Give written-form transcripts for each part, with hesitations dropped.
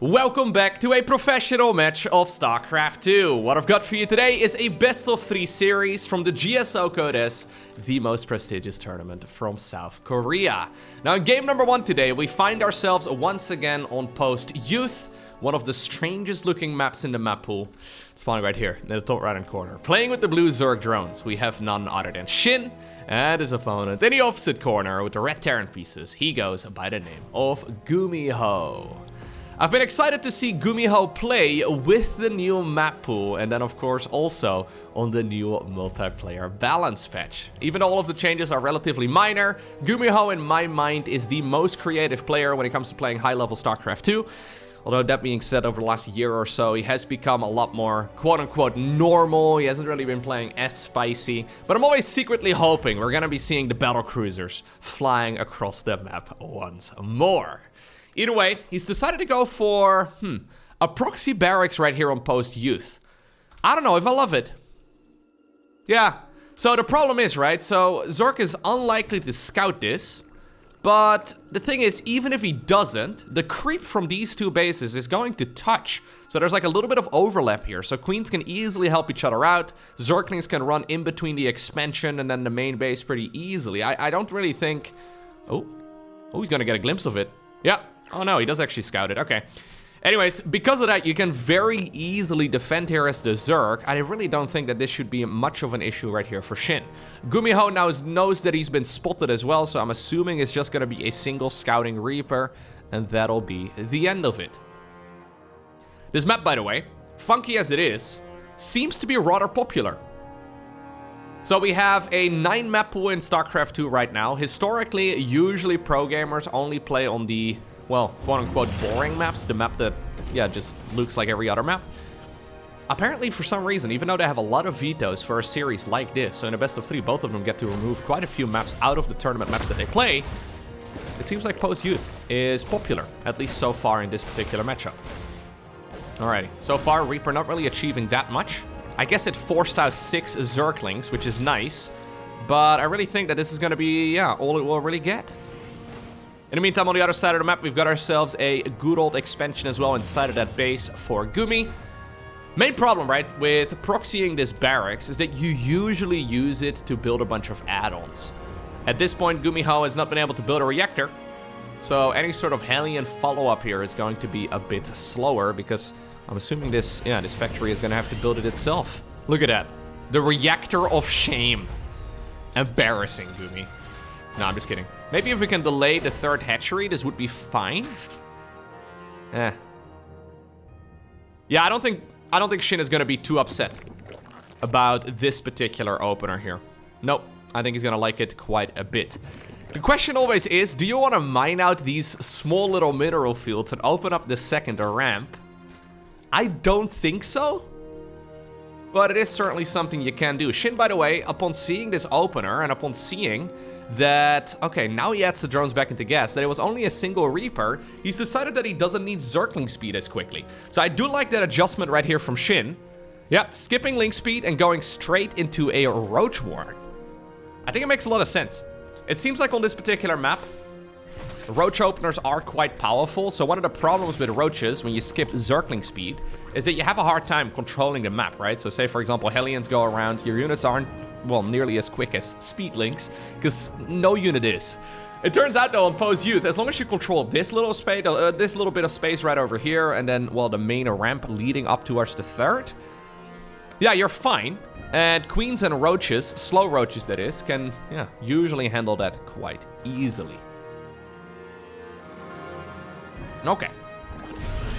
Welcome back to a professional match of StarCraft 2. What I've got for you today is a best of 3 series from the GSL Code S, the most prestigious tournament from South Korea. Now in game number 1 today, we find ourselves once again on Post Youth, one of the strangest looking maps in the map pool. Spawning right here in the top right hand corner. Playing with the blue Zerg drones, we have none other than SHIN and his opponent. In the opposite corner with the red Terran pieces, he goes by the name of GuMiho. I've been excited to see GuMiho play with the new map pool and then of course also on the new multiplayer balance patch. Even though all of the changes are relatively minor, GuMiho in my mind is the most creative player when it comes to playing high-level StarCraft 2. Although that being said, over the last year or so, he has become a lot more quote-unquote normal. He hasn't really been playing as spicy. But I'm always secretly hoping we're gonna be seeing the battle cruisers flying across the map once more. Either way, he's decided to go for, a proxy barracks right here on Post Youth. I don't know if I love it. Yeah, so the problem is, right, so Zerg is unlikely to scout this. But the thing is, even if he doesn't, the creep from these two bases is going to touch. So there's like a little bit of overlap here. So queens can easily help each other out. Zerglings can run in between the expansion and then the main base pretty easily. I don't really think... Oh, he's gonna get a glimpse of it. Yeah. Oh no, he does actually scout it. Okay. Anyways, because of that, you can very easily defend here as the Zerg. I really don't think that this should be much of an issue right here for SHIN. GuMiho now knows that he's been spotted as well, so I'm assuming it's just going to be a single scouting Reaper, and that'll be the end of it. This map, by the way, funky as it is, seems to be rather popular. So we have a 9 map pool in StarCraft 2 right now. Historically, usually pro gamers only play on the... well, quote-unquote boring maps, the map that, yeah, just looks like every other map. Apparently, for some reason, even though they have a lot of vetoes for a series like this, so in a best of 3, both of them get to remove quite a few maps out of the tournament maps that they play, it seems like Post Youth is popular, at least so far in this particular matchup. Alrighty, so far, Reaper not really achieving that much. I guess it forced out 6 Zerglings, which is nice, but I really think that this is going to be, yeah, all it will really get. In the meantime, on the other side of the map, we've got ourselves a good old expansion as well inside of that base for Gumi. Main problem, right, with proxying this barracks is that you usually use it to build a bunch of add-ons. At this point, GuMiho has not been able to build a reactor, so any sort of Hellion follow-up here is going to be a bit slower because I'm assuming this factory is going to have to build it itself. Look at that. The reactor of shame. Embarrassing, Gumi. No, I'm just kidding. Maybe if we can delay the 3rd hatchery, this would be fine. Yeah, I don't think SHIN is gonna be too upset about this particular opener here. Nope, I think he's gonna like it quite a bit. The question always is, do you want to mine out these small little mineral fields and open up the 2nd ramp? I don't think so. But it is certainly something you can do. SHIN, by the way, upon seeing this opener and upon seeing that, okay, now he adds the drones back into gas, that it was only a single Reaper, he's decided that he doesn't need Zergling speed as quickly. So I do like that adjustment right here from SHIN. Yep, skipping link speed and going straight into a Roach Ward. I think it makes a lot of sense. It seems like on this particular map, Roach openers are quite powerful, so one of the problems with Roaches when you skip Zergling speed is that you have a hard time controlling the map, right? So say, for example, Hellions go around, your units aren't, well, nearly as quick as speed links, because no unit is. It turns out, though, on Post Youth, as long as you control this little space, this little bit of space right over here, and then, well, the main ramp leading up towards the 3rd, yeah, you're fine. And Queens and Roaches, slow Roaches that is, can, yeah, usually handle that quite easily. Okay.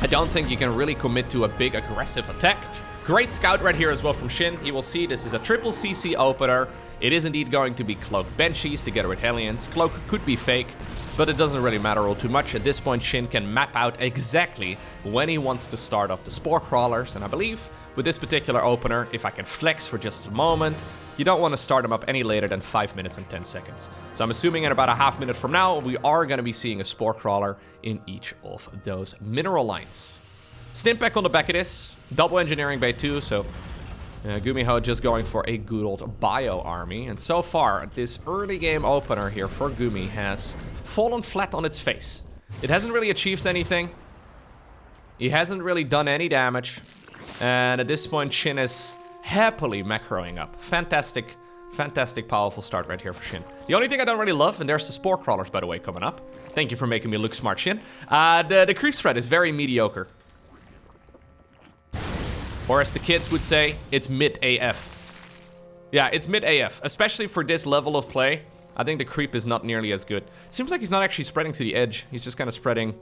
I don't think you can really commit to a big aggressive attack. Great scout right here as well from SHIN. You will see this is a triple CC opener. It is indeed going to be Cloak Banshees together with Hellions. Cloak could be fake, but it doesn't really matter all too much. At this point, SHIN can map out exactly when he wants to start up the Spore Crawlers. And I believe with this particular opener, if I can flex for just a moment, you don't want to start them up any later than 5 minutes and 10 seconds. So I'm assuming in about a half minute from now, we are going to be seeing a Spore Crawler in each of those mineral lines. Stimpak on the back of this, double engineering bay too, so GuMiho just going for a good old bio army. And so far, this early game opener here for Gumi has fallen flat on its face. It hasn't really achieved anything. He hasn't really done any damage. And at this point, SHIN is happily macroing up. Fantastic, fantastic, powerful start right here for SHIN. The only thing I don't really love, and there's the Spore Crawlers, by the way, coming up. Thank you for making me look smart, SHIN. The creep spread is very mediocre. Or as the kids would say, it's mid AF. Yeah, it's mid AF. Especially for this level of play, I think the creep is not nearly as good. It seems like he's not actually spreading to the edge. He's just kind of spreading,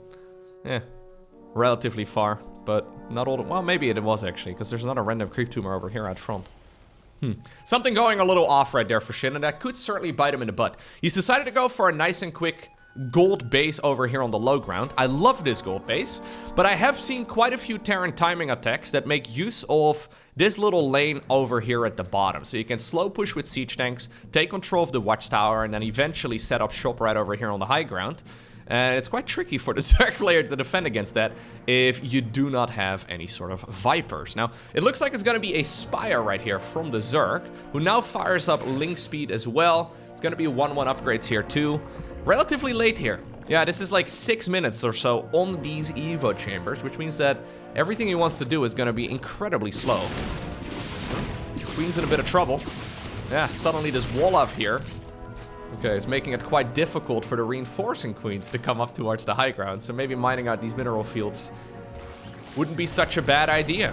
relatively far. But not all the... Well, maybe it was actually, because there's another random creep tumor over here out front. Something going a little off right there for SHIN, and that could certainly bite him in the butt. He's decided to go for a nice and quick gold base over here on the low ground. I love this gold base, but I have seen quite a few Terran timing attacks that make use of this little lane over here at the bottom. So you can slow push with siege tanks, take control of the watchtower, and then eventually set up shop right over here on the high ground. And it's quite tricky for the Zerg player to defend against that if you do not have any sort of Vipers. Now, it looks like it's going to be a Spire right here from the Zerg, who now fires up Link Speed as well. It's going to be 1-1 upgrades here too. Relatively late here. Yeah, this is like 6 minutes or so on these Evo chambers, which means that everything he wants to do is going to be incredibly slow. Queen's in a bit of trouble. Yeah, suddenly this wall up here. Okay, it's making it quite difficult for the reinforcing queens to come up towards the high ground, so maybe mining out these mineral fields wouldn't be such a bad idea.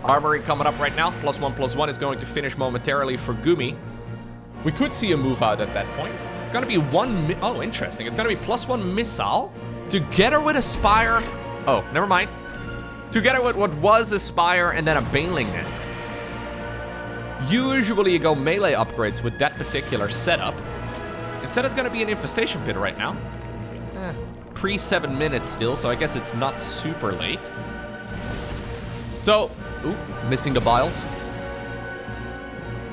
Armory coming up right now. +1/+1 is going to finish momentarily for Gumi. We could see a move out at that point. It's gonna be oh, interesting. It's gonna be +1 missile together with a Spire. Oh, never mind. Together with what was a Spire and then a Baneling Nest. Usually you go melee upgrades with that particular setup. Instead it's gonna be an Infestation Pit right now. Pre 7 minutes still, so I guess it's not super late. So, ooh, missing the biles.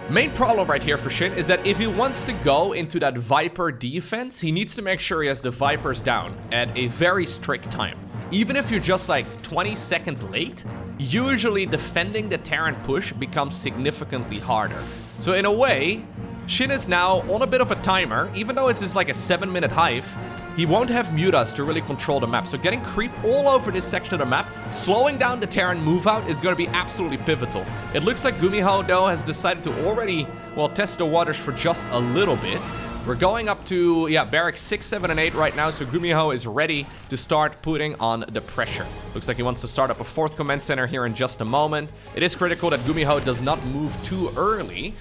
Main problem right here for SHIN is that if he wants to go into that Viper defense, he needs to make sure he has the Vipers down at a very strict time. Even if you're just like 20 seconds late, usually defending the Terran push becomes significantly harder. So in a way, SHIN is now on a bit of a timer. Even though it's just like a 7-minute hive, he won't have Mutas to really control the map. So getting creep all over this section of the map, slowing down the Terran move out is going to be absolutely pivotal. It looks like GuMiho, though, has decided to already, well, test the waters for just a little bit. We're going up to, yeah, barracks 6, 7, and 8 right now, so GuMiho is ready to start putting on the pressure. Looks like he wants to start up a 4th command center here in just a moment. It is critical that GuMiho does not move too early,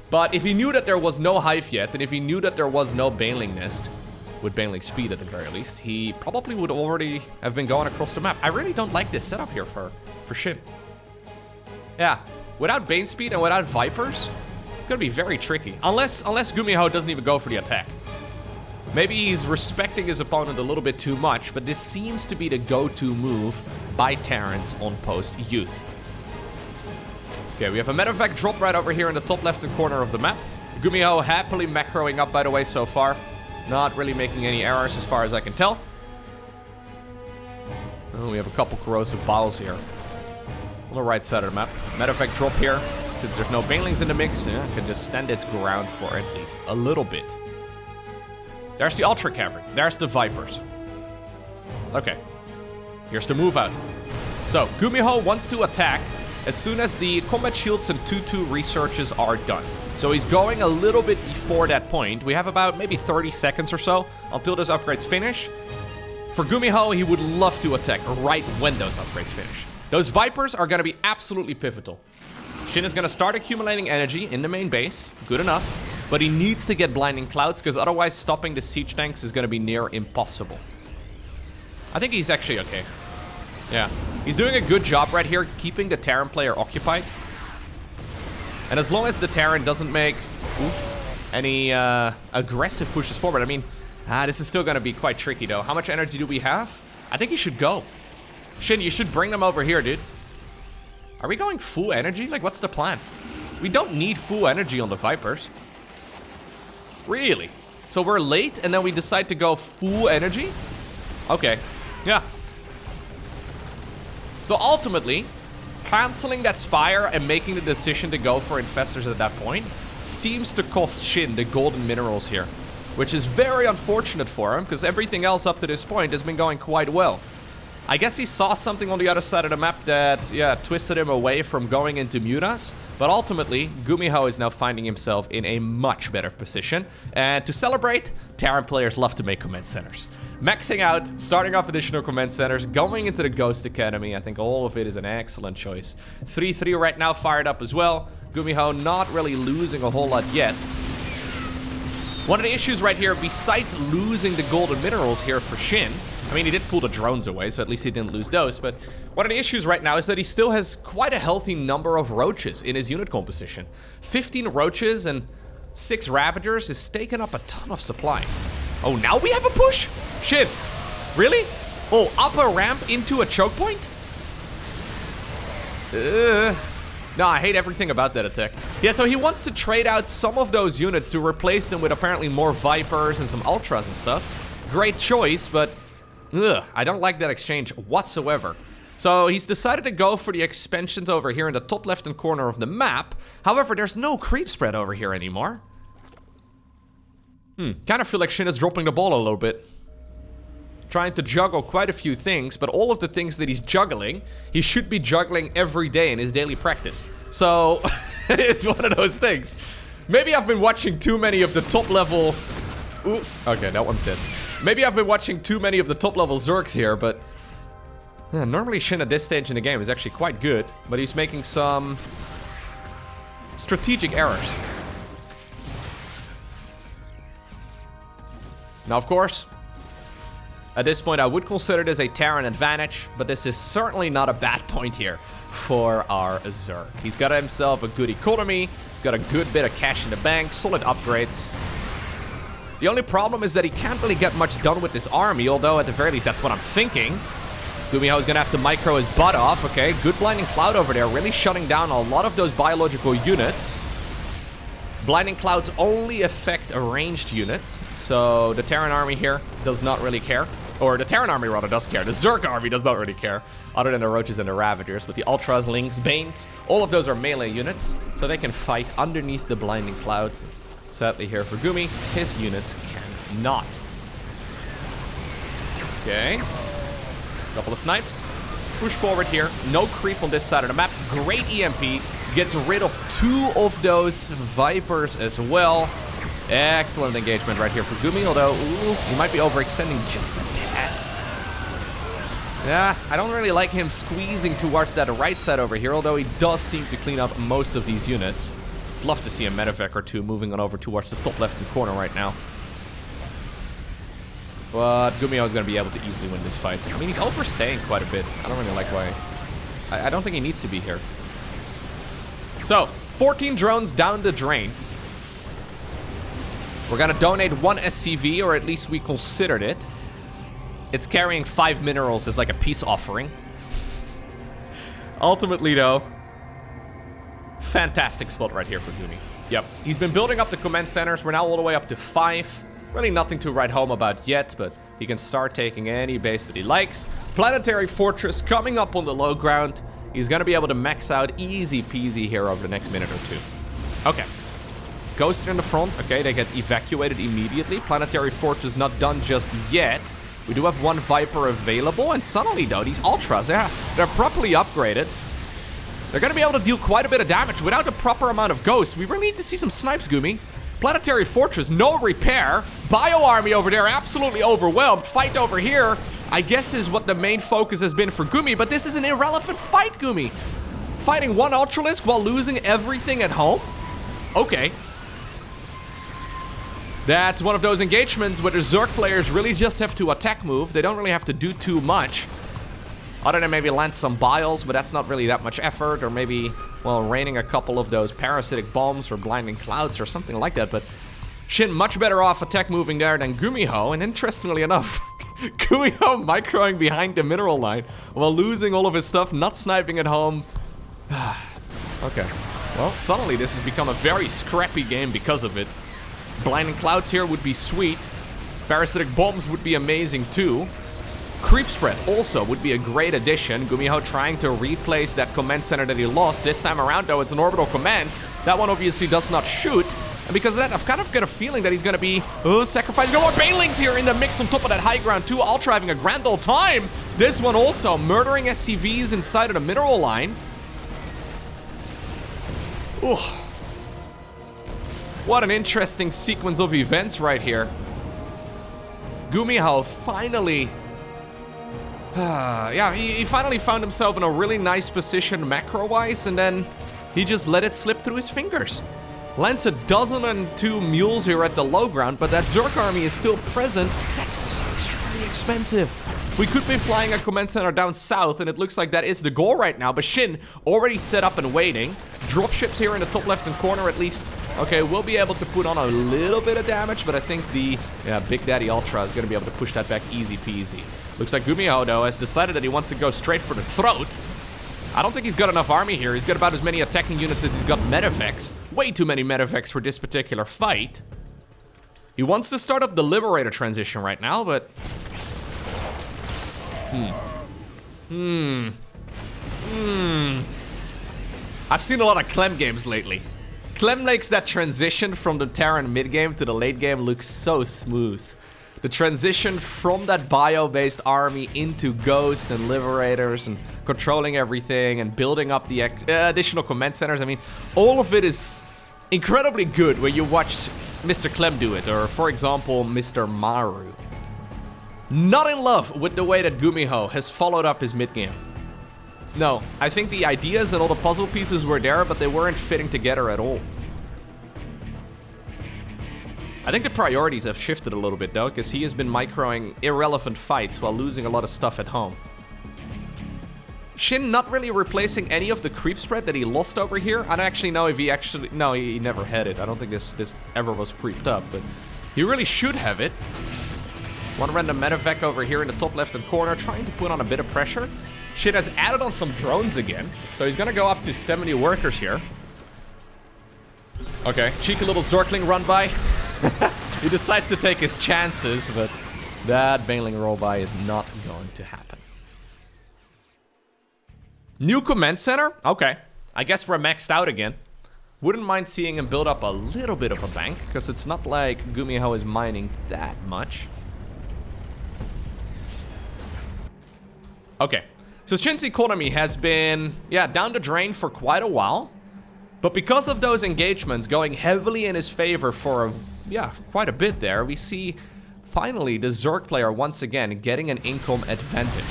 but if he knew that there was no hive yet, and if he knew that there was no Baneling Nest, with Baneling Speed at the very least, he probably would already have been going across the map. I really don't like this setup here for SHIN. Yeah, without Bane Speed and without Vipers, it's gonna be very tricky. Unless GuMiho doesn't even go for the attack. Maybe he's respecting his opponent a little bit too much, but this seems to be the go-to move by Terrans on post-youth. Okay, we have a medevac drop right over here in the top left-hand corner of the map. GuMiho happily macroing up, by the way, so far. Not really making any errors as far as I can tell. Oh, we have a couple corrosive biles here. On the right side of the map. Medevac drop here. Since there's no Banelings in the mix, yeah, it can just stand its ground for at least a little bit. There's the Ultra Cavern. There's the Vipers. Okay. Here's the move out. So, GuMiho wants to attack as soon as the combat shields and 2-2 researches are done. So he's going a little bit before that point. We have about maybe 30 seconds or so until those upgrades finish. For GuMiho, he would love to attack right when those upgrades finish. Those Vipers are going to be absolutely pivotal. SHIN is going to start accumulating energy in the main base. Good enough. But he needs to get Blinding Clouds, because otherwise stopping the siege tanks is going to be near impossible. I think he's actually okay. Yeah. He's doing a good job right here, keeping the Terran player occupied. And as long as the Terran doesn't make any aggressive pushes forward, I mean, this is still going to be quite tricky, though. How much energy do we have? I think he should go. SHIN, you should bring them over here, dude. Are we going full energy? Like, what's the plan? We don't need full energy on the Vipers. Really? So we're late, and then we decide to go full energy? Okay. Yeah. So ultimately, canceling that Spire and making the decision to go for Infestors at that point seems to cost SHIN the golden minerals here, which is very unfortunate for him, because everything else up to this point has been going quite well. I guess he saw something on the other side of the map that, yeah, twisted him away from going into Mutas. But ultimately, GuMiho is now finding himself in a much better position. And to celebrate, Terran players love to make command centers. Maxing out, starting up additional command centers, going into the Ghost Academy. I think all of it is an excellent choice. 3-3 right now fired up as well. GuMiho not really losing a whole lot yet. One of the issues right here, besides losing the golden minerals here for SHIN, I mean, he did pull the drones away, so at least he didn't lose those, but one of the issues right now is that he still has quite a healthy number of roaches in his unit composition. 15 roaches and 6 ravagers is taking up a ton of supply. Oh, now we have a push? SHIN, really? Oh, up a ramp into a choke point? No, I hate everything about that attack. Yeah, so he wants to trade out some of those units to replace them with apparently more Vipers and some Ultras and stuff. Great choice, but I don't like that exchange whatsoever. So he's decided to go for the expansions over here in the top left-hand corner of the map. However, there's no creep spread over here anymore. Kind of feel like SHIN is dropping the ball a little bit. Trying to juggle quite a few things, but all of the things that he's juggling, he should be juggling every day in his daily practice. So, it's one of those things. Maybe I've been watching too many of the top level... Ooh, okay, that one's dead. Maybe I've been watching too many of the top level Zergs here, but... Yeah, normally SHIN at this stage in the game is actually quite good, but he's making some... strategic errors. Now, of course... At this point, I would consider this a Terran advantage, but this is certainly not a bad point here for our Zerg. He's got himself a good economy, he's got a good bit of cash in the bank, solid upgrades. The only problem is that he can't really get much done with this army, although at the very least, that's what I'm thinking. GuMiho is gonna have to micro his butt off, okay? Good Blinding Cloud over there, really shutting down a lot of those biological units. Blinding Clouds only affect ranged units, so the Terran army here does not really care. Or the Terran army rather does care. The Zerg army does not really care, other than the Roaches and the Ravagers. But the Ultras, Lynx, Banes, all of those are melee units, so they can fight underneath the Blinding Clouds. Sadly here for Gumi, his units cannot. Okay. Couple of snipes. Push forward here. No creep on this side of the map. Great EMP. Gets rid of 2 of those Vipers as well. Excellent engagement right here for Gumi, although, ooh, he might be overextending just a tad. Yeah, I don't really like him squeezing towards that right side over here, although he does seem to clean up most of these units. Love to see a medevac or 2 moving on over towards the top left-hand corner right now. But GuMiho is going to be able to easily win this fight. I mean, he's overstaying quite a bit. I don't really like why. I don't think he needs to be here. So, 14 drones down the drain. We're gonna donate 1 SCV, or at least we considered it. It's carrying 5 minerals as like a peace offering. Ultimately, though, fantastic spot right here for Gumi. Yep, he's been building up the command centers. We're now all the way up to 5. Really nothing to write home about yet, but he can start taking any base that he likes. Planetary Fortress coming up on the low ground. He's gonna be able to max out easy peasy here over the next minute or 2. Okay. Ghost in the front. Okay, they get evacuated immediately. Planetary Fortress not done just yet. We do have 1 Viper available, and suddenly, though, these Ultras, yeah, they're properly upgraded. They're gonna be able to deal quite a bit of damage without the proper amount of Ghosts. We really need to see some snipes, Gumi. Planetary Fortress, no repair. Bio Army over there, absolutely overwhelmed. Fight over here, I guess, is what the main focus has been for Gumi, but this is an irrelevant fight, Gumi. Fighting 1 Ultralisk while losing everything at home? Okay. That's one of those engagements where the Zerg players really just have to attack move. They don't really have to do too much. Other than maybe land some biles, but that's not really that much effort. Or maybe, well, raining a couple of those parasitic bombs or blinding clouds or something like that. But SHIN much better off attack moving there than GuMiho. And interestingly enough, GuMiho microing behind the mineral line while losing all of his stuff, not sniping at home. Okay. Well, suddenly this has become a very scrappy game because of it. Blinding Clouds here would be sweet. Parasitic Bombs would be amazing too. Creep Spread also would be a great addition. GuMiho trying to replace that command center that he lost. This time around, though, it's an orbital command. That one obviously does not shoot. And because of that, I've kind of got a feeling that he's going to be sacrificing. No more Banelings here in the mix on top of that high ground too. Ultra having a grand old time. This one also murdering SCVs inside of the mineral line. Ooh. What an interesting sequence of events right here. GuMiho finally... yeah, he finally found himself in a really nice position macro-wise, and then he just let it slip through his fingers. Lands 1,002 mules here at the low ground, but that Zerg army is still present. That's also extremely expensive. We could be flying a command center down south, and it looks like that is the goal right now, but SHIN already set up and waiting. Dropships here in the top left-hand corner at least. Okay, we'll be able to put on a little bit of damage, but I think the Big Daddy Ultra is going to be able to push that back easy peasy. Looks like GuMiho, though, has decided that he wants to go straight for the throat. I don't think he's got enough army here. He's got about as many attacking units as he's got medevacts. Way too many medevacts for this particular fight. He wants to start up the Liberator transition right now, but... I've seen a lot of Clem games lately. Clem makes that transition from the Terran mid-game to the late game look so smooth. The transition from that bio-based army into Ghosts and Liberators and controlling everything and building up the additional command centers. I mean, all of it is incredibly good when you watch Mr. Clem do it, or for example, Mr. Maru. Not in love with the way that GuMiho has followed up his mid-game. No, I think the ideas and all the puzzle pieces were there, but they weren't fitting together at all. I think the priorities have shifted a little bit though, because he has been microing irrelevant fights while losing a lot of stuff at home. SHIN not really replacing any of the creep spread that he lost over here. I don't actually know if he actually... No, he never had it. I don't think this ever was creeped up, but he really should have it. One random medevac over here in the top left-hand corner, trying to put on a bit of pressure. SHIN has added on some drones again, so he's gonna go up to 70 workers here. Okay, cheeky little Zorkling run by. He decides to take his chances, but that Baneling roll by is not going to happen. New command center? Okay, I guess we're maxed out again. Wouldn't mind seeing him build up a little bit of a bank, because it's not like GuMiho is mining that much. Okay, so SHIN's economy has been, down the drain for quite a while. But because of those engagements going heavily in his favor for, quite a bit there, we see finally the Zerg player once again getting an income advantage.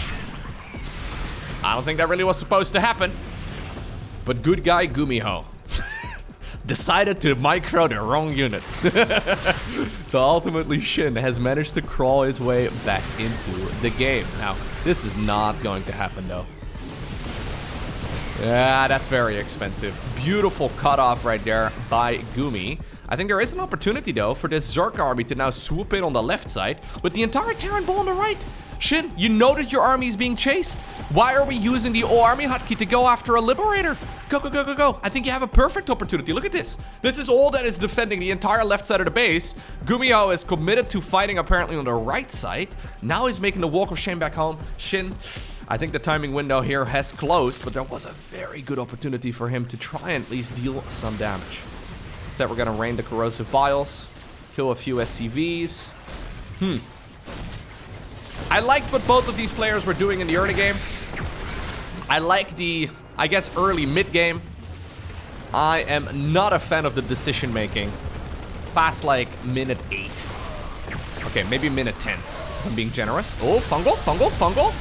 I don't think that really was supposed to happen. But good guy GuMiho decided to micro the wrong units. So ultimately SHIN has managed to crawl his way back into the game. Now, this is not going to happen though. Yeah, that's very expensive. Beautiful cutoff right there by Gumi. I think there is an opportunity though for this Zerg army to now swoop in on the left side with the entire Terran ball on the right. SHIN, you know that your army is being chased. Why are we using the O-Army hotkey to go after a Liberator? Go, go, go, go, go. I think you have a perfect opportunity. Look at this. This is all that is defending the entire left side of the base. GuMiho is committed to fighting apparently on the right side. Now he's making the walk of shame back home. SHIN, I think the timing window here has closed, but there was a very good opportunity for him to try and at least deal some damage. Instead, we're gonna rain the corrosive biles, kill a few SCVs. I liked what both of these players were doing in the early game. I like the, I guess, early mid-game. I am not a fan of the decision-making past, like, minute 8. Okay, maybe minute 10. I'm being generous. Oh, fungal, fungal, fungal.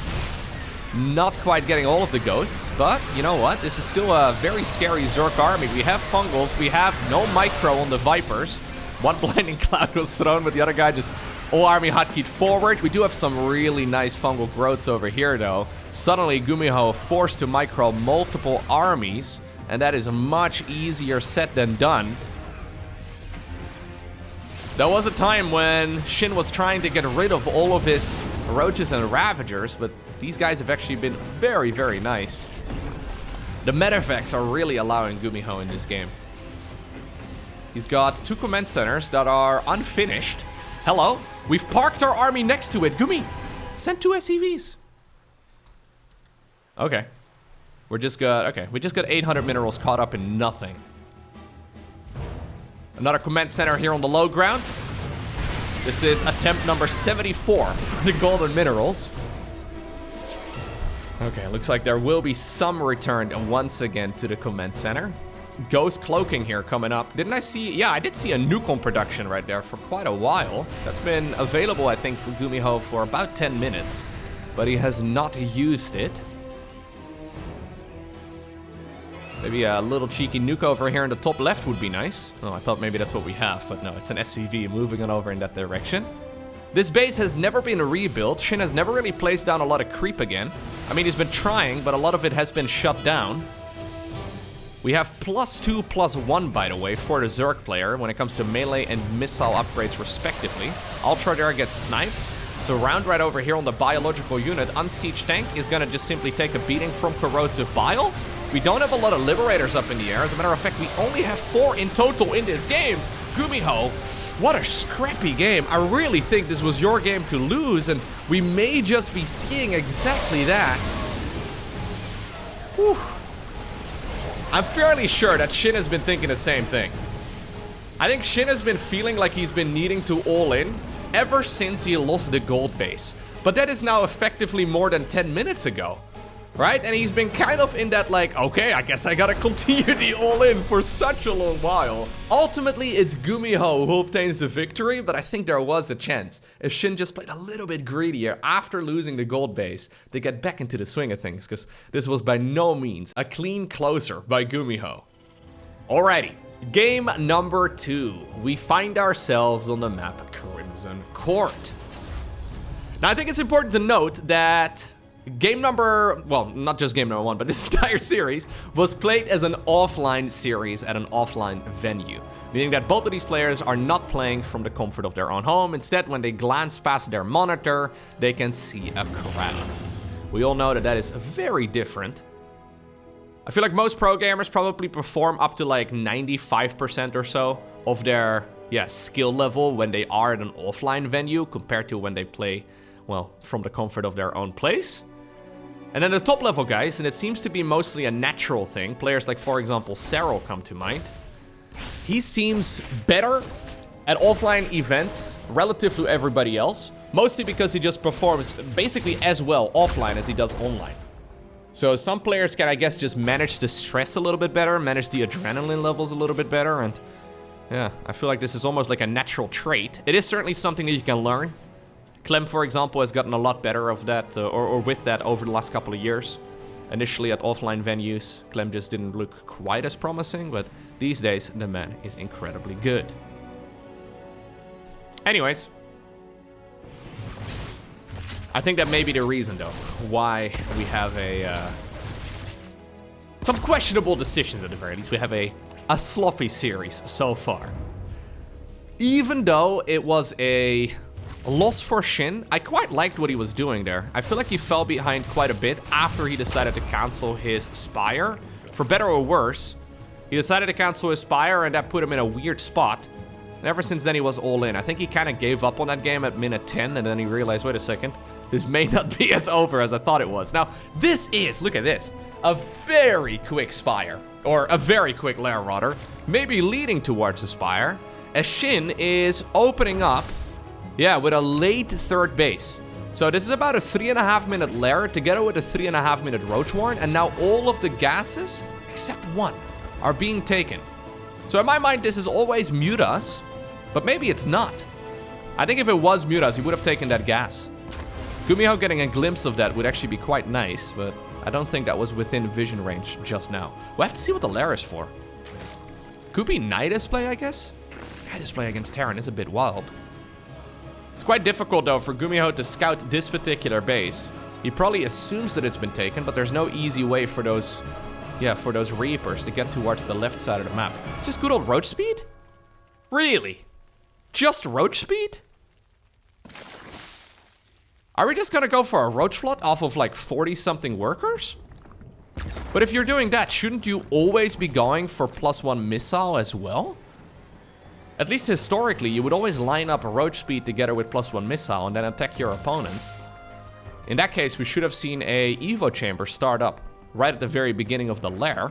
Not quite getting all of the ghosts, but you know what? This is still a very scary Zerg army. We have fungals, we have no micro on the Vipers. One blinding cloud was thrown, but the other guy just all army hotkeyed forward. We do have some really nice fungal growths over here, though. Suddenly, GuMiho forced to micro multiple armies, and that is much easier said than done. There was a time when SHIN was trying to get rid of all of his roaches and ravagers, but these guys have actually been very, very nice. The medevacts are really allowing GuMiho in this game. He's got 2 command centers that are unfinished. Hello, we've parked our army next to it. Gumi, send 2 SCVs. Okay, we just got 800 minerals caught up in nothing. Another command center here on the low ground. This is attempt number 74 for the golden minerals. Okay, looks like there will be some return once again to the command center. Ghost cloaking here coming up. Didn't I see? Yeah, I did see a nuke on production right there for quite a while. That's been available, I think, for GuMiho for about 10 minutes. But he has not used it. Maybe a little cheeky nuke over here in the top left would be nice. Oh, I thought maybe that's what we have, but no, it's an SCV moving on over in that direction. This base has never been rebuilt. SHIN has never really placed down a lot of creep again. I mean, he's been trying, but a lot of it has been shut down. We have +2, +1, by the way, for the Zerg player when it comes to melee and missile upgrades respectively. Ultra there gets sniped. Surround right over here on the biological unit. Unsieged tank is gonna just simply take a beating from corrosive biles. We don't have a lot of liberators up in the air. As a matter of fact, we only have 4 in total in this game. GuMiho, what a scrappy game. I really think this was your game to lose, and we may just be seeing exactly that. Whew. I'm fairly sure that SHIN has been thinking the same thing. I think SHIN has been feeling like he's been needing to all in ever since he lost the gold base. But that is now effectively more than 10 minutes ago. Right? And he's been kind of in that like, okay, I guess I gotta continue the all-in for such a long while. Ultimately, it's GuMiho who obtains the victory, but I think there was a chance if SHIN just played a little bit greedier after losing the gold base to get back into the swing of things, because this was by no means a clean closer by GuMiho. Alrighty, game number 2. We find ourselves on the map Crimson Court. Now, I think it's important to note that game number, well, not just game number 1, but this entire series was played as an offline series at an offline venue. Meaning that both of these players are not playing from the comfort of their own home. Instead, when they glance past their monitor, they can see a crowd. We all know that that is very different. I feel like most pro gamers probably perform up to like 95% or so of their skill level when they are at an offline venue compared to when they play, well, from the comfort of their own place. And then the top level guys, and it seems to be mostly a natural thing, players like, for example, Cyril come to mind. He seems better at offline events relative to everybody else, mostly because he just performs basically as well offline as he does online. So some players can, I guess, just manage the stress a little bit better, manage the adrenaline levels a little bit better, and yeah, I feel like this is almost like a natural trait. It is certainly something that you can learn. Clem, for example, has gotten a lot better of that, or with that over the last couple of years. Initially at offline venues, Clem just didn't look quite as promising, but these days, the man is incredibly good. Anyways, I think that may be the reason, though, why we have some questionable decisions at the very least. We have a sloppy series so far. Even though it was a loss for SHIN, I quite liked what he was doing there. I feel like he fell behind quite a bit after he decided to cancel his Spire. For better or worse, he decided to cancel his Spire, and that put him in a weird spot. And ever since then, he was all in. I think he kind of gave up on that game at minute 10, and then he realized, wait a second, this may not be as over as I thought it was. Now, this is, look at this, a very quick Spire, or a very quick lair, rather, maybe leading towards the Spire, as SHIN is opening up, with a late third base. So this is about a 3.5 minute lair together with a 3.5 minute Roach Warren, and now all of the gases, except one, are being taken. So in my mind, this is always Mutas, but maybe it's not. I think if it was Mutas, he would have taken that gas. GuMiho getting a glimpse of that would actually be quite nice, but I don't think that was within vision range just now. We'll have to see what the lair is for. Could be Night Display, I guess? Night Display against Terran is a bit wild. It's quite difficult, though, for GuMiho to scout this particular base. He probably assumes that it's been taken, but there's no easy way for those, for those Reapers to get towards the left side of the map. It's just good old Roach Speed? Really? Just Roach Speed? Are we just gonna go for a Roach Flood off of like 40-something workers? But if you're doing that, shouldn't you always be going for +1 missile as well? At least historically, you would always line up a Roach Speed together with +1 missile and then attack your opponent. In that case, we should have seen a Evo chamber start up right at the very beginning of the lair.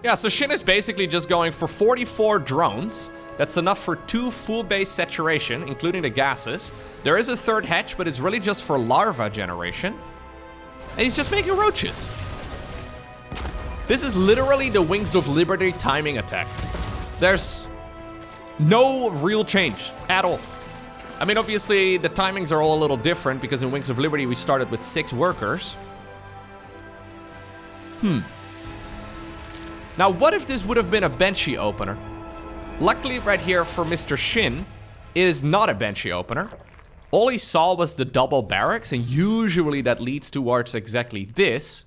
Yeah, so SHIN is basically just going for 44 drones That's enough for 2 full base saturation, including the gases. There is a third hatch, but it's really just for larva generation. And he's just making roaches. This is literally the Wings of Liberty timing attack. There's no real change at all. I mean, obviously, the timings are all a little different because in Wings of Liberty, we started with 6 workers. Now, what if this would have been a Banshee opener? Luckily, right here for Mr. SHIN, it is not a Banshee opener. All he saw was the double barracks, and usually that leads towards exactly this.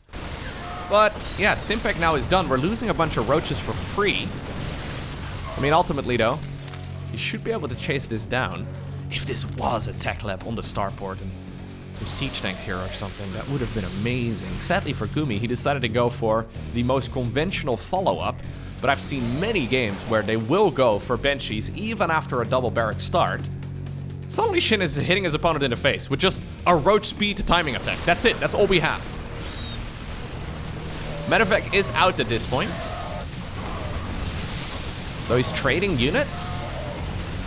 But, yeah, Stimpack now is done. We're losing a bunch of roaches for free. I mean, ultimately, though, you should be able to chase this down. If this was a tech lab on the starport and some siege tanks here or something, that would have been amazing. Sadly for Gumi, he decided to go for the most conventional follow-up, but I've seen many games where they will go for Banshees even after a double barrack start. Suddenly SHIN is hitting his opponent in the face with just a roach speed timing attack. That's it, that's all we have. Medevac is out at this point. So he's trading units.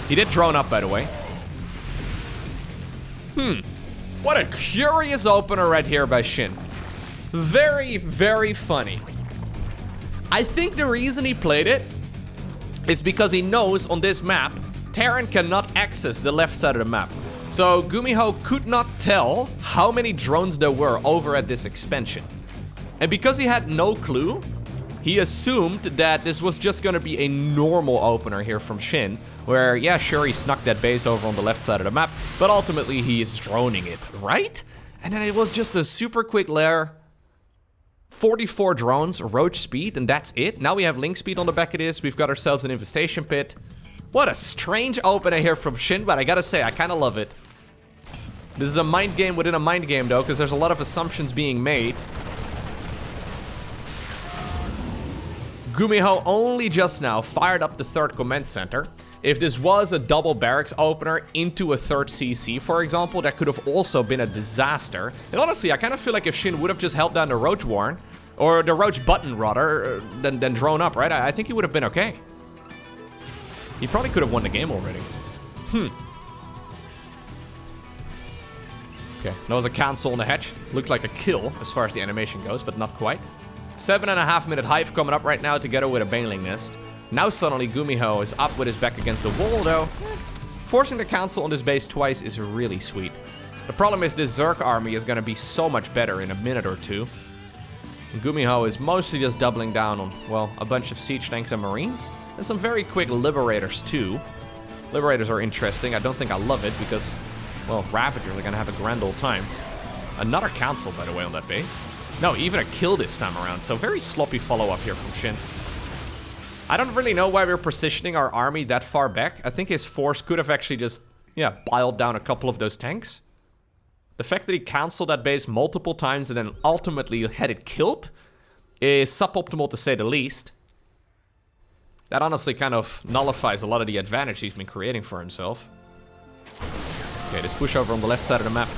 He did drone up, by the way. What a curious opener right here by SHIN. Very, very funny. I think the reason he played it is because he knows on this map, Terran cannot access the left side of the map. So GuMiho could not tell how many drones there were over at this expansion. And because he had no clue, he assumed that this was just gonna be a normal opener here from SHIN, where, yeah, sure, he snuck that base over on the left side of the map, but ultimately he is droning it, right? And then it was just a super quick lair, 44 drones, roach speed, and that's it. Now we have link speed on the back of this, we've got ourselves an infestation pit. What a strange opener here from SHIN, but I gotta say, I kinda love it. This is a mind game within a mind game, though, because there's a lot of assumptions being made. GuMiho only just now fired up the third command center. If this was a double barracks opener into a third CC, for example, that could have also been a disaster. And honestly, I kind of feel like if SHIN would have just held down the Roach Warren, or the Roach button rather, than drone up, right? I think he would have been okay. He probably could have won the game already. Okay, that was a cancel on the hatch. Looked like a kill as far as the animation goes, but not quite. 7.5 minute hive coming up right now together with a Baneling Nest. Now suddenly GuMiho is up with his back against the wall though. Forcing the cancel on this base twice is really sweet. The problem is this Zerg army is gonna be so much better in a minute or two. And GuMiho is mostly just doubling down on, well, a bunch of siege tanks and marines. And some very quick liberators too. Liberators are interesting. I don't think I love it because, well, Ravagers are gonna have a grand old time. Another cancel, by the way, on that base. No, even a kill this time around, so very sloppy follow-up here from SHIN. I don't really know why we're positioning our army that far back. I think his force could have actually just, yeah, piled down a couple of those tanks. The fact that he canceled that base multiple times and then ultimately had it killed is suboptimal to say the least. That honestly kind of nullifies a lot of the advantage he's been creating for himself. Okay, this push over on the left side of the map.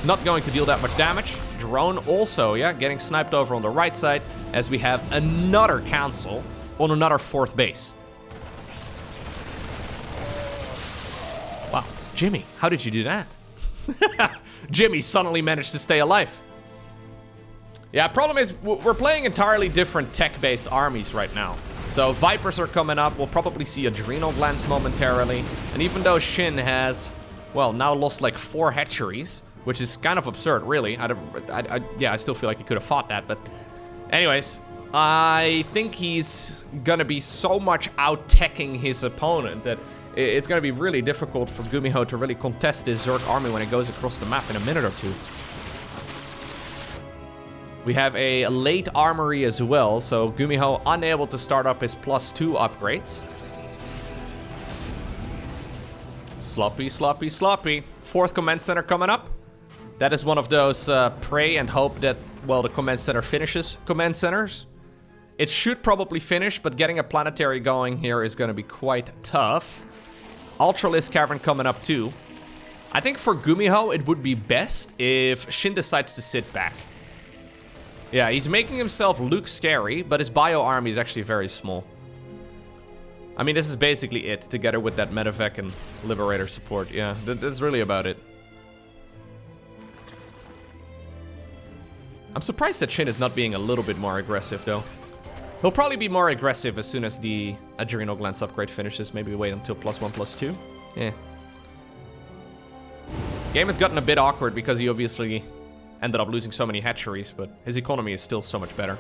Not going to deal that much damage. Drone also, yeah, getting sniped over on the right side as we have another cancel on another fourth base. Wow, Jimmy, how did you do that? Jimmy suddenly managed to stay alive. Yeah, problem is we're playing entirely different tech-based armies right now. So Vipers are coming up, we'll probably see Adrenal Glands momentarily. And even though SHIN has, well, now lost like 4 hatcheries, which is kind of absurd, really. Yeah, I still feel like he could have fought that, but anyways, I think he's gonna be so much out-teching his opponent that it's gonna be really difficult for GuMiho to really contest this Zerg army when it goes across the map in a minute or two. We have a late armory as well, so GuMiho unable to start up his +2 upgrades. Sloppy, sloppy, sloppy. 4th command center coming up. That is one of those pray and hope that, well, the command center finishes command centers. It should probably finish, but getting a planetary going here is going to be quite tough. Ultralisk Cavern coming up too. I think for GuMiho, it would be best if SHIN decides to sit back. Yeah, he's making himself look scary, but his bio army is actually very small. I mean, this is basically it, together with that medevac and liberator support. Yeah, that's really about it. I'm surprised that SHIN is not being a little bit more aggressive, though. He'll probably be more aggressive as soon as the adrenal glands upgrade finishes. Maybe wait until +1, +2. Yeah. Game has gotten a bit awkward because he obviously ended up losing so many hatcheries, but his economy is still so much better.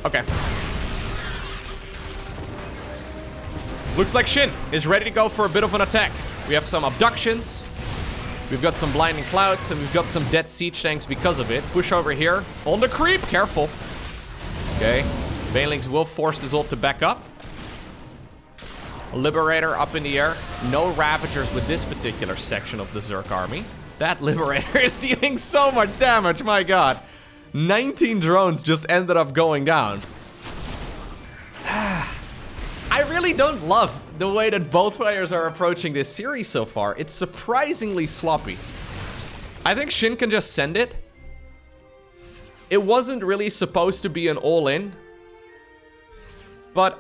Okay. Looks like SHIN is ready to go for a bit of an attack. We have some abductions. We've got some blinding clouds, and we've got some dead siege tanks because of it. Push over here. On the creep. Careful. Okay. Banelings will force this ult to back up. A Liberator up in the air. No Ravagers with this particular section of the Zerg army. That Liberator is dealing so much damage, my god. 19 drones just ended up going down. I really don't love the way that both players are approaching this series so far. It's surprisingly sloppy. I think SHIN can just send it. It wasn't really supposed to be an all-in. But,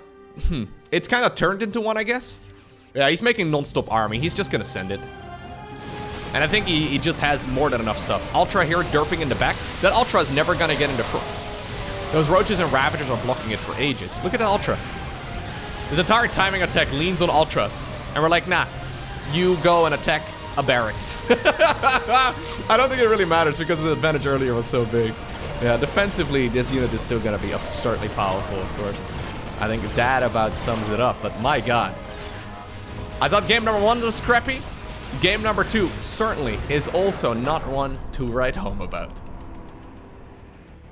it's kind of turned into one, I guess. Yeah, he's making non-stop army. He's just gonna send it. And I think he just has more than enough stuff. Ultra here, derping in the back. That Ultra is never gonna get in the front. Those Roaches and Ravagers are blocking it for ages. Look at that Ultra. His entire timing attack leans on Ultras. And we're like, nah, you go and attack a barracks. I don't think it really matters because the advantage earlier was so big. Yeah, defensively, this unit is still gonna be absurdly powerful, of course. I think that about sums it up, but my god. I thought game number 1 was scrappy. Game number 2 certainly is also not one to write home about.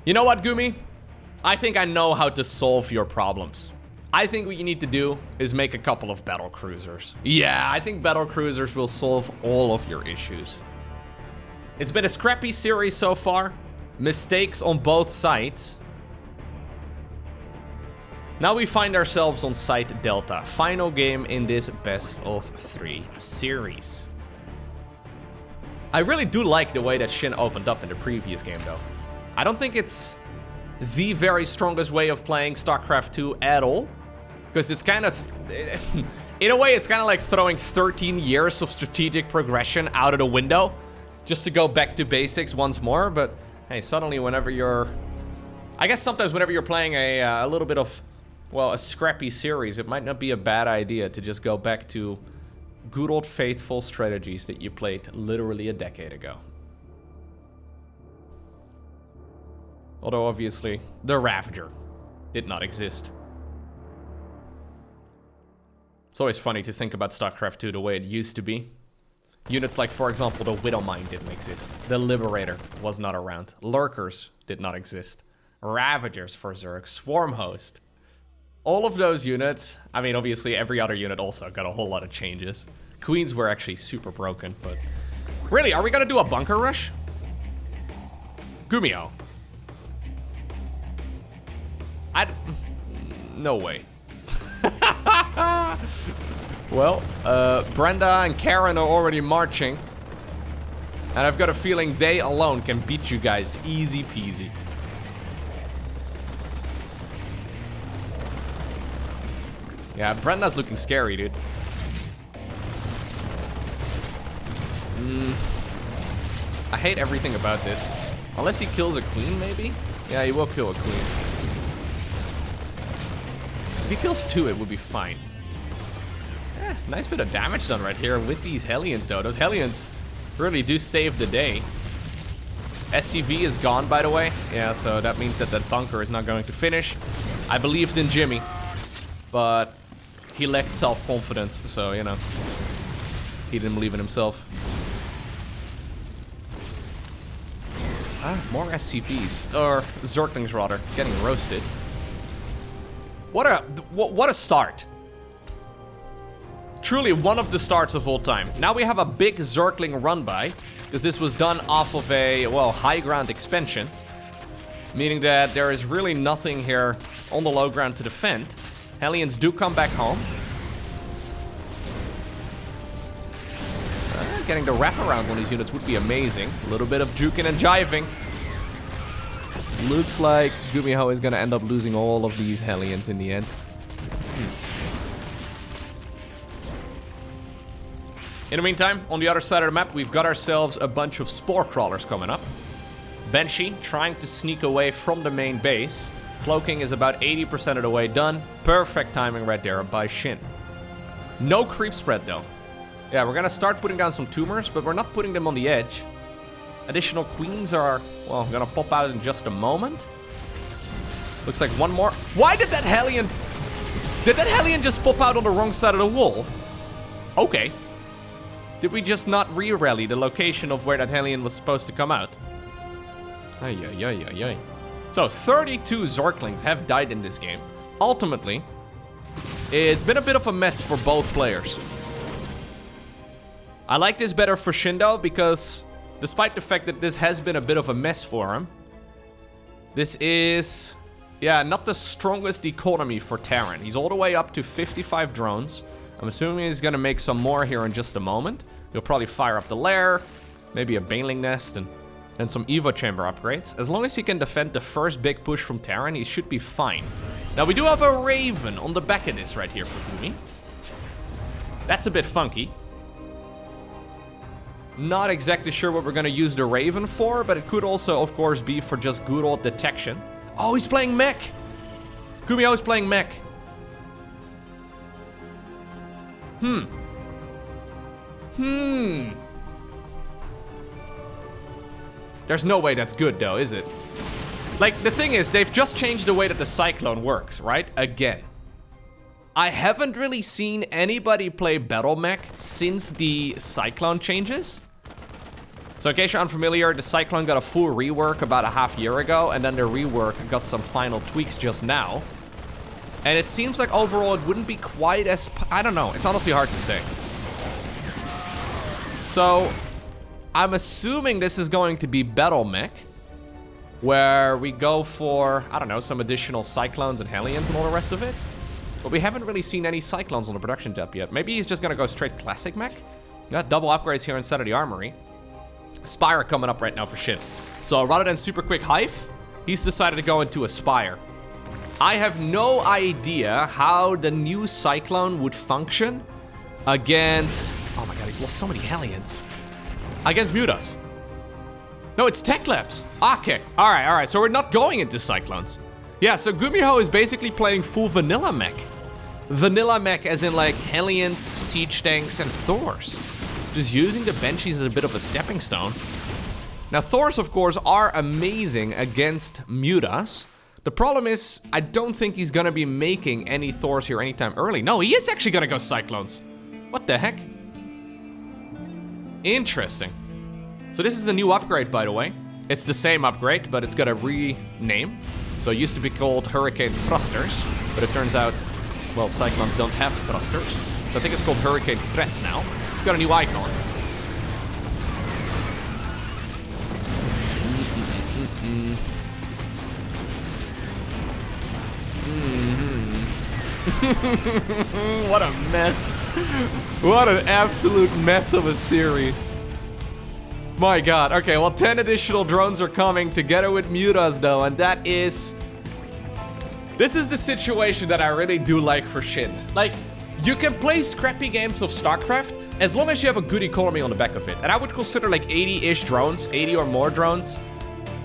You know what, Gumi? I think I know how to solve your problems. I think what you need to do is make a couple of battle cruisers. Yeah, I think battle cruisers will solve all of your issues. It's been a scrappy series so far. Mistakes on both sides. Now we find ourselves on Site Delta. Final game in this best of 3 series. I really do like the way that SHIN opened up in the previous game, though. I don't think it's the very strongest way of playing StarCraft 2 at all. Because it's kind of... in a way, it's kind of like throwing 13 years of strategic progression out of the window. Just to go back to basics once more. But, hey, suddenly whenever you're... I guess sometimes whenever you're playing a little bit of... well, a scrappy series, it might not be a bad idea to just go back to good old faithful strategies that you played literally a decade ago. Although, obviously, the Ravager did not exist. It's always funny to think about StarCraft 2 the way it used to be. Units like, for example, the Widowmine didn't exist. The Liberator was not around. Lurkers did not exist. Ravagers for Zerg. Swarm Host. All of those units, I mean, obviously every other unit also got a whole lot of changes. Queens were actually super broken, but... really, are we gonna do a bunker rush? GuMiho. No way. Well, Brenda and Karen are already marching. And I've got a feeling they alone can beat you guys easy peasy. Yeah, Brenda's looking scary, dude. I hate everything about this. Unless he kills a queen, maybe? Yeah, he will kill a queen. If he kills 2, it would be fine. Nice bit of damage done right here with these Hellions, though. Those Hellions really do save the day. SCV is gone, by the way. Yeah, so that means that that bunker is not going to finish. I believed in Jimmy, but he lacked self-confidence, so, you know, he didn't believe in himself. More SCVs, or Zerglings rather, getting roasted. What a start. Truly one of the starts of all time. Now we have a big Zergling run by, because this was done off of a, well, high ground expansion. Meaning that there is really nothing here on the low ground to defend. Hellions do come back home. Getting the wraparound on these units would be amazing. A little bit of juking and jiving. Looks like GuMiho is gonna end up losing all of these Hellions in the end. In the meantime, on the other side of the map, we've got ourselves a bunch of spore crawlers coming up. Banshee trying to sneak away from the main base. Cloaking is about 80% of the way done. Perfect timing right there by SHIN. No creep spread though. Yeah, we're gonna start putting down some tumors, but we're not putting them on the edge. Additional queens are, well, gonna pop out in just a moment. Looks like one more. Why did that Hellion... Did that Hellion just pop out on the wrong side of the wall? Okay. Did we just not re-rally the location of where that Hellion was supposed to come out? Ay, ay, ay, ay, ay. So, 32 Zerglings have died in this game. Ultimately, it's been a bit of a mess for both players. I like this better for SHIN though, because despite the fact that this has been a bit of a mess for him, this is, yeah, not the strongest economy for Terran. He's all the way up to 55 drones. I'm assuming he's gonna make some more here in just a moment. He'll probably fire up the lair, maybe a baneling nest, and some Evo chamber upgrades. As long as he can defend the first big push from Terran, he should be fine. Now we do have a Raven on the back of this right here for Gumi. That's a bit funky. Not exactly sure what we're gonna use the Raven for, but it could also, of course, be for just good old detection. Oh, he's playing MECH! GuMiho's playing MECH. There's no way that's good though, is it? Like, the thing is, they've just changed the way that the Cyclone works, right? Again. I haven't really seen anybody play Battle Mech since the Cyclone changes. So in case you're unfamiliar, the Cyclone got a full rework about a half year ago, and then the rework got some final tweaks just now. And it seems like overall it wouldn't be quite as... I don't know, it's honestly hard to say. So, I'm assuming this is going to be Battle Mech, where we go for, I don't know, some additional Cyclones and Hellions and all the rest of it. But we haven't really seen any Cyclones on the production depth yet. Maybe he's just gonna go straight Classic Mech. Got double upgrades here inside of the armory. Spire coming up right now for SHIN. So rather than super quick Hive, he's decided to go into a Spire. I have no idea how the new Cyclone would function against... Oh my god, he's lost so many Hellions. Against Mutas. No, it's Tech Labs. Okay, alright. So we're not going into Cyclones. Yeah, so GuMiho is basically playing full vanilla mech. Vanilla mech as in like Hellions, Siege Tanks, and Thors. Just using the Banshees as a bit of a stepping stone. Now Thors, of course, are amazing against Mutas. The problem is, I don't think he's gonna be making any Thors here anytime early. No, he is actually gonna go Cyclones. What the heck? Interesting. So this is the new upgrade, by the way. It's the same upgrade, but it's got a rename. So it used to be called Hurricane Thrusters, but it turns out, well, Cyclones don't have thrusters. So I think it's called Hurricane Threats now. It's got a new icon. What a mess. What an absolute mess of a series. My god. Okay, well, 10 additional drones are coming together with Mutas, though, and that is... This is the situation that I really do like for SHIN. Like, you can play scrappy games of StarCraft as long as you have a good economy on the back of it. And I would consider like 80-ish drones, 80 or more drones.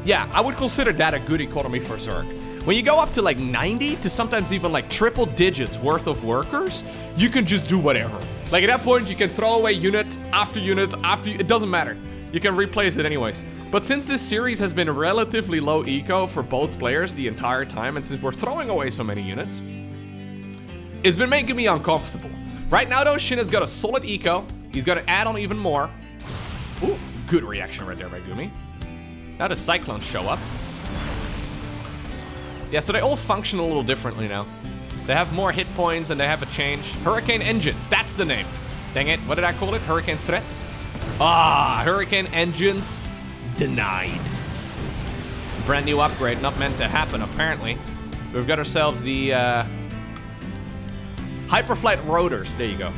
Yeah, I would consider that a good economy for Zerg. When you go up to like 90 to sometimes even like triple digits worth of workers, you can just do whatever. Like at that point, you can throw away unit after unit after, it doesn't matter. You can replace it anyways. But since this series has been relatively low eco for both players the entire time, and since we're throwing away so many units, it's been making me uncomfortable. Right now though, SHIN has got a solid eco. He's gonna add on even more. Ooh, good reaction right there by Gumi. Now the Cyclones show up. Yeah, so they all function a little differently now. They have more hit points and they have a change. Hurricane Engines, that's the name. Dang it, what did I call it? Hurricane Threats? Ah, Hurricane Engines denied. Brand new upgrade, not meant to happen apparently. We've got ourselves the Hyperflight Rotors, there you go.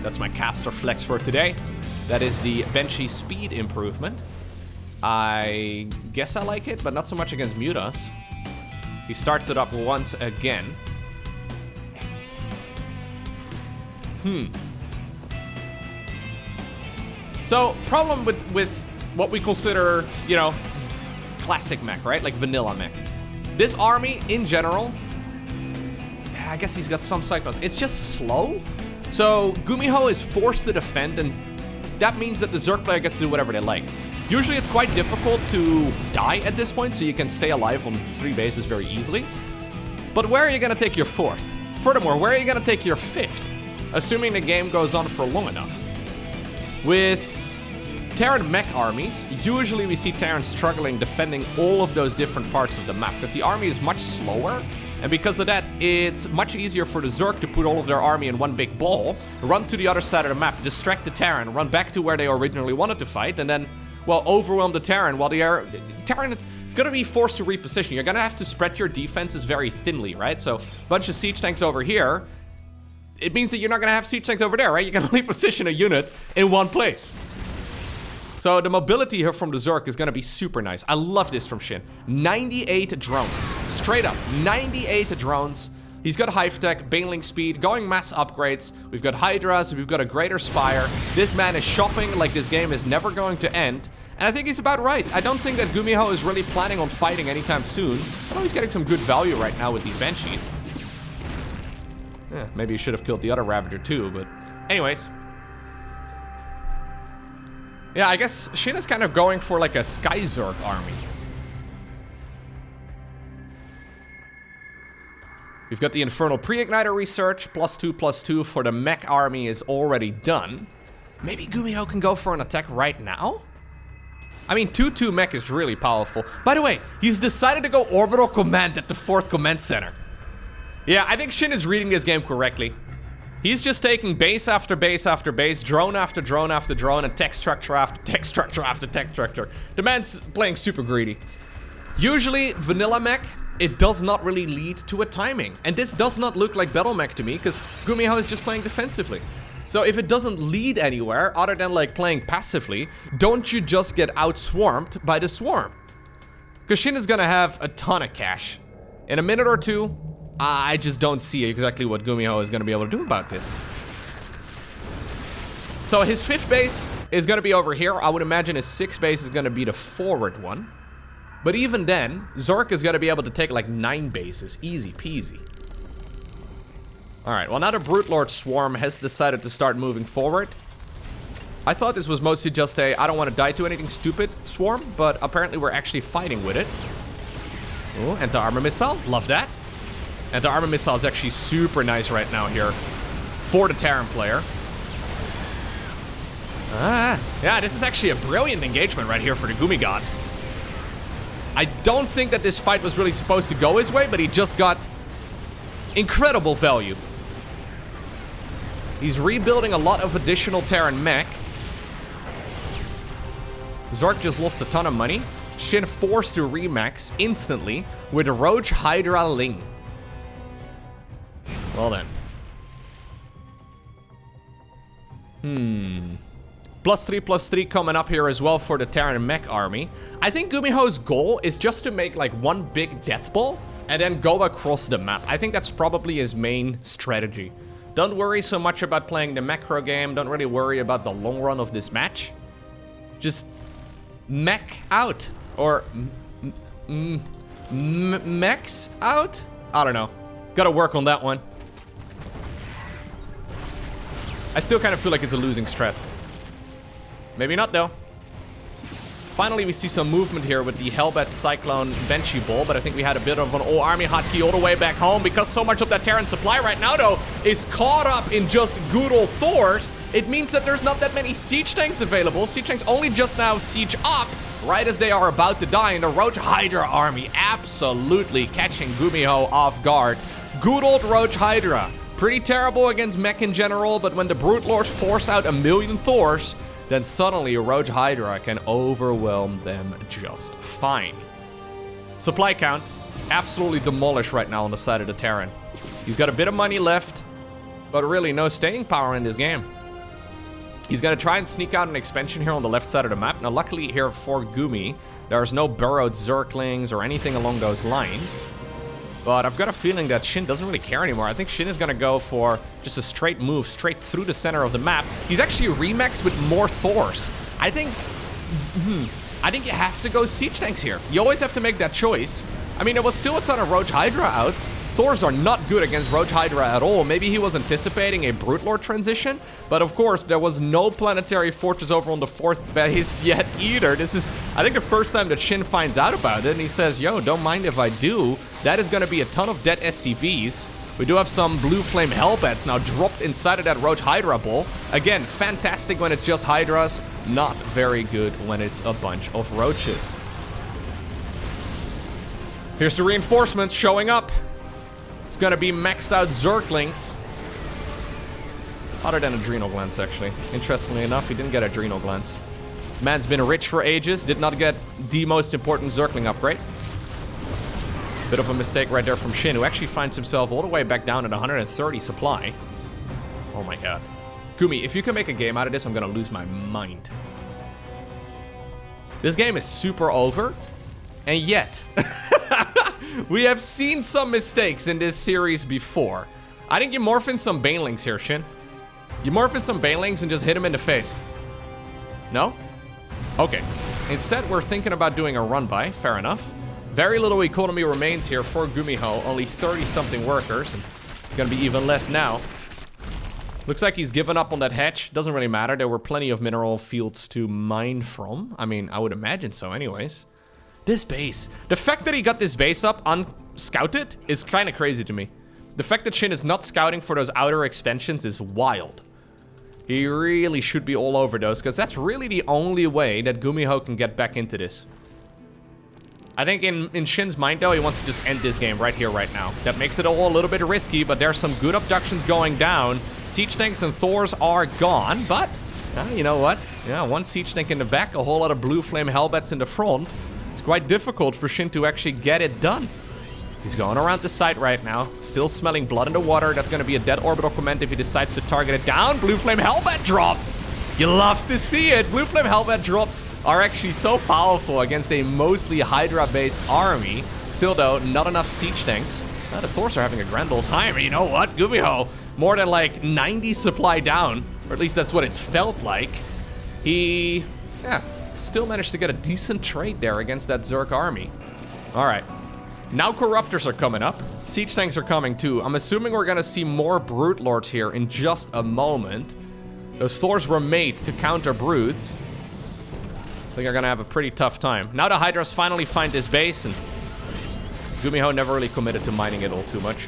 That's my caster flex for today. That is the Banshee speed improvement. I guess I like it, but not so much against Mutas. He starts it up once again. So, problem with what we consider, you know, classic mech, right? Like vanilla mech. This army, in general, I guess he's got some cyclones. It's just slow. So, GuMiho is forced to defend, and that means that the Zerg player gets to do whatever they like. Usually it's quite difficult to die at this point, so you can stay alive on 3 bases very easily. But where are you gonna take your 4th? Furthermore, where are you gonna take your 5th? Assuming the game goes on for long enough. With Terran mech armies, usually we see Terran struggling defending all of those different parts of the map, because the army is much slower, and because of that, it's much easier for the Zerg to put all of their army in one big ball, run to the other side of the map, distract the Terran, run back to where they originally wanted to fight, and then, well, overwhelm the Terran while the Terran is going to be forced to reposition. You're going to have to spread your defenses very thinly, right? So, a bunch of siege tanks over here, it means that you're not going to have siege tanks over there, right? You can only position a unit in one place. So the mobility here from the Zerg is going to be super nice. I love this from SHIN. 98 drones. Straight up, 98 drones. He's got hive tech, baneling speed, going mass upgrades. We've got Hydras, we've got a greater Spire. This man is shopping like this game is never going to end. And I think he's about right. I don't think that GuMiho is really planning on fighting anytime soon. I know he's getting some good value right now with these Banshees. Yeah, maybe he should have killed the other Ravager too, but anyways. Yeah, I guess SHIN is kind of going for like a Sky Zerg army. We've got the Infernal Pre-Igniter research, +2/+2 for the mech army is already done. Maybe GuMiho can go for an attack right now? I mean, 2/2 mech is really powerful. By the way, he's decided to go orbital command at the 4th command center. Yeah, I think SHIN is reading this game correctly. He's just taking base after base after base, drone after drone after drone, and tech structure after tech structure after tech structure. The man's playing super greedy. Usually, vanilla mech, it does not really lead to a timing. And this does not look like battle mech to me, because GuMiho is just playing defensively. So if it doesn't lead anywhere, other than like playing passively, don't you just get outswarmed by the swarm? Because SHIN is gonna have a ton of cash. In a minute or two, I just don't see exactly what GuMiho is going to be able to do about this. So his 5th base is going to be over here. I would imagine his 6th base is going to be the forward one. But even then, Zerg is going to be able to take like 9 bases. Easy peasy. Alright, well now the Brute Lord Swarm has decided to start moving forward. I thought this was mostly just a I don't want to die to anything stupid swarm, but apparently we're actually fighting with it. Oh, anti-armor missile. Love that. And the armor missile is actually super nice right now here for the Terran player. Yeah, this is actually a brilliant engagement right here for the GuMiGod. I don't think that this fight was really supposed to go his way, but he just got incredible value. He's rebuilding a lot of additional Terran mech. Zerg just lost a ton of money. SHIN forced to remax instantly with Roach Hydra Ling. Well then. +3/+3 coming up here as well for the Terran mech army. I think GuMiho's goal is just to make like one big death ball and then go across the map. I think that's probably his main strategy. Don't worry so much about playing the macro game. Don't really worry about the long run of this match. Just mech out. Or mechs out? I don't know. Gotta work on that one. I still kind of feel like it's a losing strat. Maybe not, though. Finally, we see some movement here with the Hellbat Cyclone Banshee Ball, but I think we had a bit of an all-army hotkey all the way back home because so much of that Terran supply right now, though, is caught up in just good old Thors. It means that there's not that many siege tanks available. Siege tanks only just now siege up right as they are about to die, and the Roach Hydra army absolutely catching GuMiho off guard. Good old Roach Hydra. Pretty terrible against mech in general, but when the Brute Lords force out a million Thors, then suddenly Roach Hydra can overwhelm them just fine. Supply count, absolutely demolished right now on the side of the Terran. He's got a bit of money left, but really no staying power in this game. He's gonna try and sneak out an expansion here on the left side of the map. Now luckily here for Gumi, there's no burrowed Zerglings or anything along those lines. But I've got a feeling that SHIN doesn't really care anymore. I think SHIN is gonna go for just a straight move straight through the center of the map. He's actually remixed with more Thors. I think you have to go siege tanks here. You always have to make that choice. I mean, there was still a ton of Roach Hydra out. Thors are not good against Roach Hydra at all. Maybe he was anticipating a Brute Lord transition, but of course, there was no planetary fortress over on the 4th base yet either. This is, I think, the first time that SHIN finds out about it, and he says, yo, don't mind if I do. That is going to be a ton of dead SCVs. We do have some Blue Flame Hellbats now dropped inside of that Roach Hydra ball. Again, fantastic when it's just Hydras, not very good when it's a bunch of Roaches. Here's the reinforcements showing up. It's gonna be maxed out Zerglings. Other than Adrenal Glands, actually. Interestingly enough, he didn't get Adrenal Glands. Man's been rich for ages, did not get the most important Zergling upgrade. Bit of a mistake right there from SHIN, who actually finds himself all the way back down at 130 supply. Oh my god. Gumi, if you can make a game out of this, I'm gonna lose my mind. This game is super over, and yet... we have seen some mistakes in this series before. I think you morph in some Banelings here, SHIN. You morph in some Banelings and just hit him in the face. No? Okay. Instead, we're thinking about doing a run-by. Fair enough. Very little economy remains here for GuMiho. Only 30-something workers. And it's going to be even less now. Looks like he's given up on that hatch. Doesn't really matter. There were plenty of mineral fields to mine from. I mean, I would imagine so anyways. This base. The fact that he got this base up unscouted is kind of crazy to me. The fact that SHIN is not scouting for those outer expansions is wild. He really should be all over those, because that's really the only way that GuMiho can get back into this. I think in SHIN's mind, though, he wants to just end this game right here, right now. That makes it all a little bit risky, but there's some good abductions going down. Siege tanks and Thors are gone, but you know what? Yeah, one siege tank in the back, a whole lot of Blue Flame Hellbats in the front. It's quite difficult for SHIN to actually get it done. He's going around the site right now, still smelling blood in the water. That's going to be a dead orbital command if he decides to target it down. Blue Flame Hellbat drops. You love to see it. Blue Flame Hellbat drops are actually so powerful against a mostly Hydra-based army. Still, though, not enough siege tanks. The Thors are having a grand old time. You know what? GuMiho, more than like 90 supply down, or at least that's what it felt like. He, still managed to get a decent trade there against that Zerg army. All right. Now Corruptors are coming up. Siege tanks are coming too. I'm assuming we're gonna see more Brute Lords here in just a moment. Those Thors were made to counter Brutes. I think they're gonna have a pretty tough time. Now the Hydras finally find this base, and GuMiho never really committed to mining it all too much.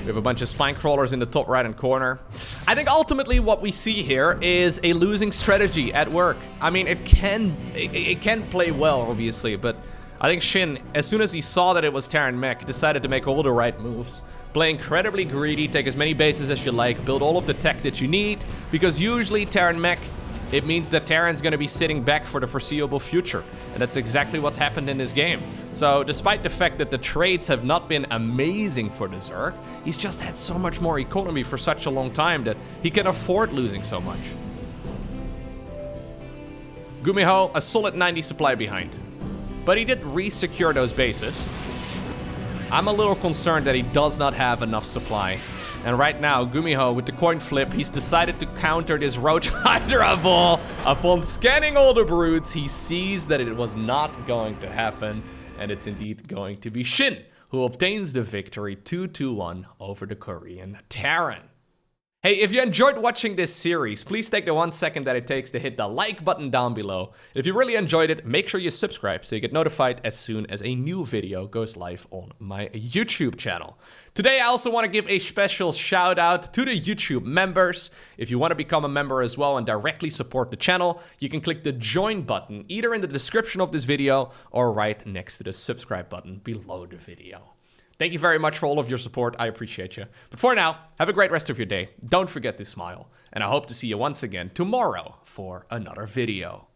We have a bunch of spine crawlers in the top right-hand corner. I think ultimately what we see here is a losing strategy at work. I mean, it can play well, obviously, but I think SHIN, as soon as he saw that it was Terran MECH, decided to make all the right moves. Play incredibly greedy, take as many bases as you like, build all of the tech that you need, because usually Terran MECH, it means that Terran's gonna be sitting back for the foreseeable future. And that's exactly what's happened in this game. So, despite the fact that the trades have not been amazing for the Zerg, he's just had so much more economy for such a long time that he can afford losing so much. GuMiho, a solid 90 supply behind. But he did re-secure those bases. I'm a little concerned that he does not have enough supply. And right now, GuMiho, with the coin flip, he's decided to counter this Roach Hydra ball. Upon scanning all the brutes, he sees that it was not going to happen. And it's indeed going to be SHIN, who obtains the victory 2-1 over the Korean Terran. Hey, if you enjoyed watching this series, please take the 1 second that it takes to hit the like button down below. If you really enjoyed it, make sure you subscribe so you get notified as soon as a new video goes live on my YouTube channel. Today, I also want to give a special shout out to the YouTube members. If you want to become a member as well and directly support the channel, you can click the join button either in the description of this video or right next to the subscribe button below the video. Thank you very much for all of your support. I appreciate you. But for now, have a great rest of your day. Don't forget to smile. And I hope to see you once again tomorrow for another video.